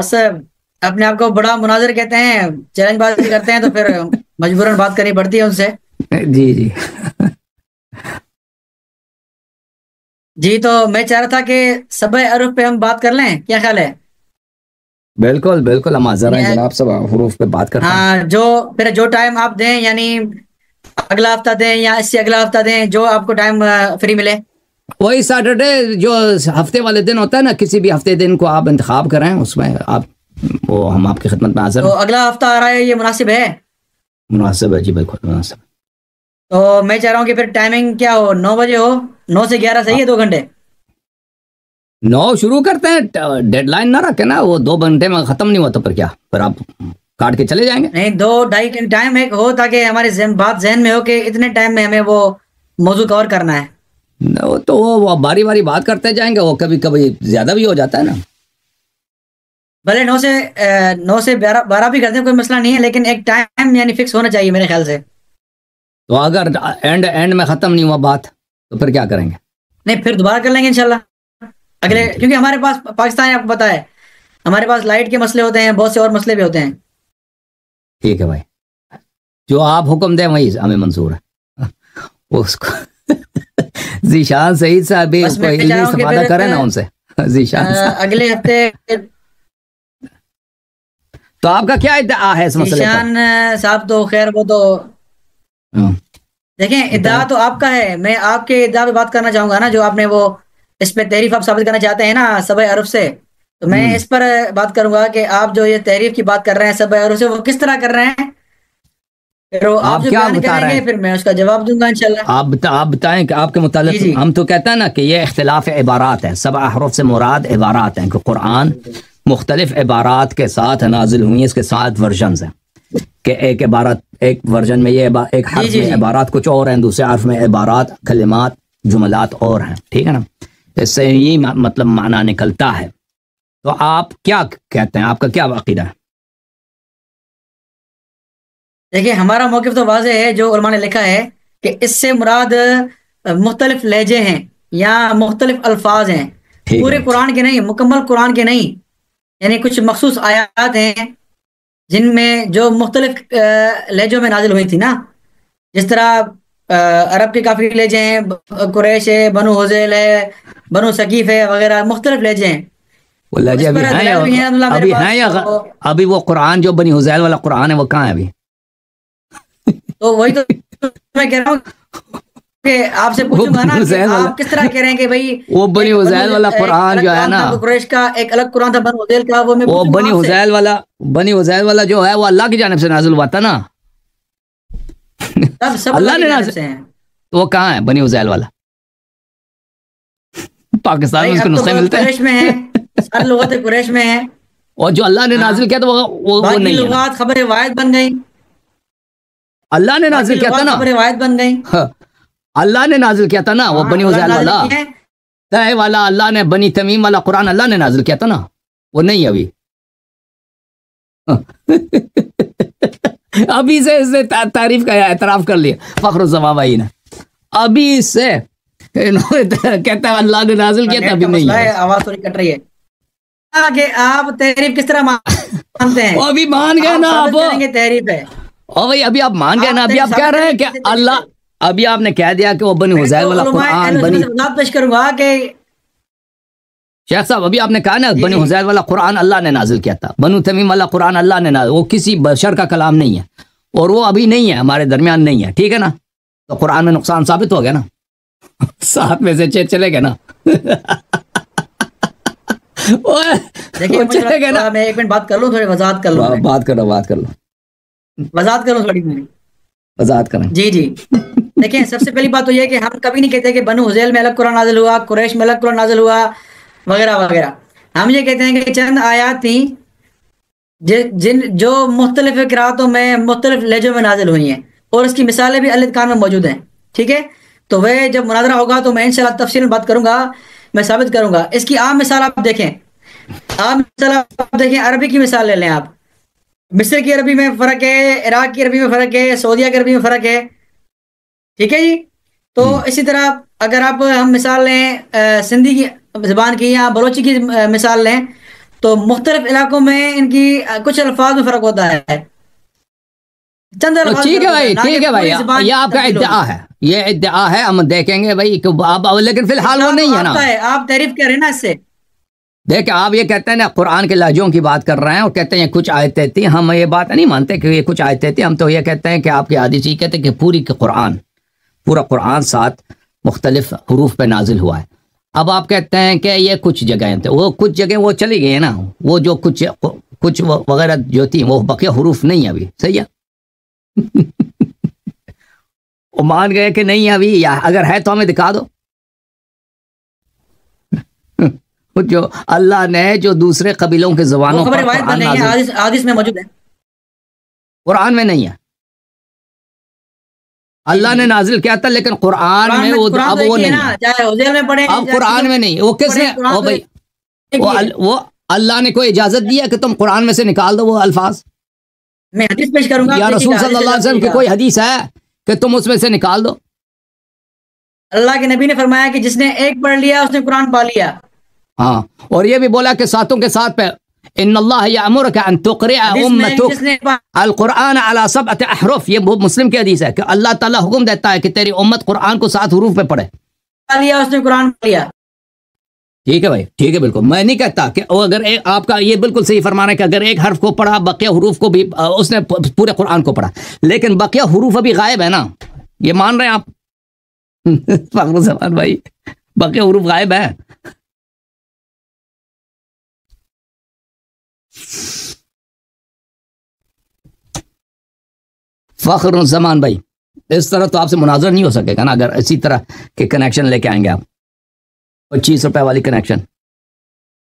बस अपने आप को बड़ा मुनाजिर कहते हैं, चैलेंजबाजी करते हैं, तो फिर मजबूरन बात करनी पड़ती है उनसे। जी जी। जी, तो मैं चाह रहा था कि सबे अरफ पे हम बात कर लें, क्या ख्याल है? बिल्कुल बिल्कुल, हम हाजिर हैं जनाब, सब हरूफ पे बात करते हैं। हाँ, जो फिर जो टाइम आप दें, यानी अगला हफ्ता दें या इससे अगला हफ्ता दें, जो आपको टाइम फ्री मिले। वही सैटरडे जो हफ्ते वाले दिन होता है ना, किसी भी हफ्ते दिन को आप इंतखाब करें, उसमें आप वो हम आपकी खिदमत में हाजिर तो हैं। अगला हफ्ता आ रहा है, ये मुनासिब है? मुनासिब है जी, बिल्कुल मुनासिब। तो मैं चाह रहा हूँ कि फिर टाइमिंग क्या हो, 9 बजे हो, 9 से 11 सही है, 2 घंटे। 9 शुरू करते हैं, डेडलाइन ना रखें ना, वो 2 घंटे में खत्म नहीं हुआ तो फिर क्या, फिर आप काट के चले जाएंगे। नहीं, 2-2.5 टाइम एक हो, ताकि हमारे बात जहन में हो कि इतने टाइम में हमें वो मौजू कवर करना है। वो तो वो बारी बारी बात करते जाएंगे, वो कभी कभी ज्यादा भी हो जाता है ना। भले 9 से 12 भी करते हैं, कोई मसला नहीं है, लेकिन एक टाइम यानी फिक्स होना चाहिए मेरे ख्याल से। तो अगर एंड में खत्म नहीं हुआ बात तो फिर क्या करेंगे? नहीं, फिर दोबारा कर लेंगे इंशाल्लाह अगले, क्योंकि हमारे पास पाकिस्तान है, आपको पता है, हमारे पास लाइट के मसले होते हैं, बहुत से और मसले भी होते हैं। ठीक है भाई, जो आप हुक्म दें वही हमें मंजूर है। उसको जीशान सईद साहब भी बस मैं चाह रहा हूँ कि इस्तेफादा फिर करें ना उनसे। जीशान साहब, अगले हफ्ते तो आपका क्या इद्दा है इस मसले पर? ईशान साहब तो खैर वो तो हाँ, देखें, इद्दा तो आपका है, मैं आपके इद्दा पे बात करना चाहूंगा ना, जो आपने वो इस पे तहरीफ आप साबित करना चाहते हैं ना सब अरब से, तो मैं इस पर बात करूंगा कि आप जो ये तहरीफ की बात कर रहे हैं सब अरब से, वो किस तरह कर रहे हैं, फिर वो आप आप जो क्या बयान बता रहे करेंगे हैं? फिर मैं उसका जवाब दूंगा इंशाल्लाह। आप बताएं कि आपके जी मुतालिक, जी। हम तो कहते हैं ना कि ये इख्तिलाफ इबारात है, सब अहरुफ से मुराद इबारात हैं, कि कुरान मुख्तलिफ इबारात के साथ नाजिल हुई है, इसके 7 वर्जन हैं, कि एक इबारत, एक वर्जन में ये एक जी हर्फ जी में जी। इबारात कुछ और हैं, दूसरे हर्फ में इबारात कलिमात जुमलात और हैं, ठीक है ना। इससे यही मतलब माना निकलता है। तो आप क्या कहते हैं, आपका क्या अकीदा है? देखिए, हमारा मौक़िफ़ तो वाज़ेह है, जो उलमा ने लिखा है कि इससे मुराद मुख्तलिफ लहजे हैं या मुख्तलिफ अल्फाज हैं, ठीक पूरे है, कुरान के नहीं, मुकम्मल कुरान के नहीं, यानी कुछ मखसूस आयात हैं जिनमें जो मुख्तलिफ लहजों में नाजिल हुई थी ना, जिस तरह अरब के काफ़ी लहजे हैं, कुरैश है, बनु हुज़ैल है, बनु सकीफ है, वगैरह मुख्तलिफ लहजे हैं। वो तो लहजे इस अभी पर हैं या दलाइल भी हैं अल्हम्दुलिल्लाह मेरे अभी हैं पास, या अभी वो कुरान जो बनी हुज़ैल वाला कुरान है वो कहाँ है अभी? तो वही तो मैं कह रहा हूँ कि आपसे वो पूछूंगा बनी ना कि हुज़ैल वाला, आप किस तरह कह रहे हैं कि भाई वो बनी हुज़ैल वाला एक कुरान अलग जो है कुरान ना, था कुरैश का, एक अलग कुरान था बनु हुज़ैल का, वो मैं वो पूछूंगा आपसे। बनी हुज़ैल वाला जो है वो अल्लाह की जानिब से नाजिल हुआ था ना। सब अल्लाह अल्लाह की ने जानिब नाजिल, से हैं। तो वो कहाँ है बनी हुज़ैल वाला? पाकिस्तान में भाई उसके अब तो नुस्खे मिलते कुरैश में है, हैं। सारी लुगत कुरैश में है। और जो अल्लाह ने नाजिल हाँ, किया तो वो बाकी नहीं है ना। लुगात खबर वायद बन गई, अल्लाह ने बाकी नाजिल किया था लुगात ना। खबर वायद बन गई। हाँ, अल्लाह ने नाजिल किया था ना, वो हाँ, बनी अल्लाह ने हुज़ैल नाज़िल वाला, की है। तय वाला अल्लाह ने, बनी तमीम वाला कुरान अल्लाह ने नाजिल किया था ना, वो नहीं अभी। अभी से इसने तारीफ का एतराफ कर लिया फखरुज़्ज़मान भाई ने, अभी से इन्होंने कहता है अल्लाह ने नाजिल किया था, नेट अभी का नहीं मसला है। है, आवाज थोड़ी कट रही है। आगे आप तहरीफ किस तरह मानते हैं? वो अभी मान गए आप ना साबित आप, करेंगे तहरीफ है, और भाई अभी आप मान गए ना, अभी आप कह साबित रहे हैं करेंगे कि कैसे तहरीफ अल्लाह, है? अभी आपने कह दिया कि वो बनी मैं हुज़ैल तो वाला उलमाए कुरान अहले बनी, सुन्नत से वज़ाहत पेश करूंगा कि शेख साहब अभी आपने कहा ना जी बनी जी हुज़ैल वाला कुरान अल्लाह ने नाजिल किया था, बनु तमीम वाला कुरान अल्लाह ने नाजिल, वो किसी बशर का कलाम नहीं है, और वो अभी नहीं है, हमारे दरमियान नहीं है, ठीक है ना। तो कुरान में नुकसान साबित हो गया ना। 7 में से 6 चले गए ना। देखिए, वो चले गए ना। मैं 1 मिनट बात कर लूँ, थोड़ी वजाहत कर लूँ, मैं बात करो, बात कर लो, वजाहत कर लूँ थोड़ी मेरी। वजाहत करें। जी जी। देखिए, सबसे पहली बात तो ये है कि हम कभी नहीं कहते कि बनु हुज़ैल में अलग कुरान नाजिल हुआ, कुरैश में अलग कुरान नाजिल हुआ, वगैरह वगैरह। हम ये कहते हैं कि चंद आयात थी जिन जो मुख्तलिफ क़िराअतों में मुख्तलिफ लहजों में नाजिल हुई हैं, और इसकी मिसालें भी अल इत्क़ान में मौजूद हैं, ठीक है। तो वह जब मुनाज़रा होगा तो मैं इंशाअल्लाह तफ़सील में बात करूंगा, मैं साबित करूंगा। इसकी आम मिसाल आप देखें, आम मिसाल आप देखें, अरबी की मिसाल ले लें आप। मिस्र की अरबी में फ़र्क है, इराक की अरबी में फ़र्क है, सऊदीया की अरबी में फ़र्क है, ठीक है जी। तो इसी तरह अगर आप हम मिसाल लें सिंधी की ज़बान की या बलोची की मिसाल लें, तो मुख्तलिफ इलाकों में इनकी कुछ अल्फाज में फर्क होता है, चंद तो अल्फाज ठीक है फर्क होता भाई, है, ना कि ठीक है भाई, पूरी ज़बान ये आपका तब्दील इद्दिआ होगी। है, ये इद्दिआ है, हम देखेंगे भाई कि आप, लेकिन फिलहाल वो इतना तो नहीं है ना। आपका है, आप तारीफ कर रहे हैं ना इससे। देखिए आप ये कहते हैं ना कुरान के लहजों की बात कर रहे हैं और कहते हैं कुछ आयतें थी, हम ये बात नहीं मानते कि ये कुछ आयतें थी, हम तो ये कहते हैं कि आपकी हदीस ये कहते हैं कि पूरा कुरान 7 मुख्तलिफ हरूफ पे नाजिल हुआ है। अब आप कहते हैं कि ये कुछ जगह थे, वो कुछ जगह वो चली गई है ना, वो जो कुछ वगैरह जो थी वो बकिया हरूफ नहीं है अभी, सही है। वो मान गए कि नहीं है अभी, या अगर है तो हमें दिखा दो। जो अल्लाह ने जो दूसरे कबीलों के वो जबानों खबर पर रिवायत में कुरान नहीं है, नाज़िल, हादिस में मौजूद है। कुरान में नहीं है, जी अल्लाह जी ने जी। नाजिल किया था, लेकिन कुरान कुरान में में, वो कुरान अब तो एक वो ही है नहीं ना, है, चाहे हुजैल में पढ़े अब चाहे कुरान में नहीं। वो पढ़े, किसने, कुरान ओ तो भाई, एक ही है। वो अल्लाह ने कोई इजाजत दिया कि तुम कुरान में से निकाल दो वो अल्फाज? मैं हदीस पेश करूंगा, या आप रसूल देखिएगा, हदीस के सल्लल्लाहु अलैहि साथ वसल्लम की देखिएगा। कोई हदीस है कि तुम उसमें से निकाल दो? अल्लाह के नबी ने फरमाया कि जिसने एक पढ़ लिया उसने कुरान पा लिया। हाँ, और ये भी बोला कि सातों के साथ पे इन्नल्लाह यअमुरुका अन तुक़रिअ हदीस में उम्मतक जिसने अल कुरान अला सबअति अहरुफ, ये मुस्लिम की हदीस है कि अल्लाह ताला हुक्म देता है कि तेरी उम्मत कुरान को 7 हरूफ में पढ़े। पा लिया उसने कुरान पा लिया। ठीक है भाई, ठीक है, बिल्कुल मैं नहीं कहता कि वो अगर आपका ये बिल्कुल सही फरमाना है कि अगर एक हर्फ को पढ़ा बकिया हरूफ को भी उसने पूरे कुरान को पढ़ा, लेकिन बकिया हरूफ अभी गायब है ना, ये मान रहे हैं आप? फखरुज़्ज़मान भाई, बकिया हरूफ गायब है। फखरुज़्ज़मान भाई, इस तरह तो आपसे मुनाजरा नहीं हो सकेगा ना, अगर इसी तरह के कनेक्शन लेके आएंगे आप, 25 रुपए वाली कनेक्शन।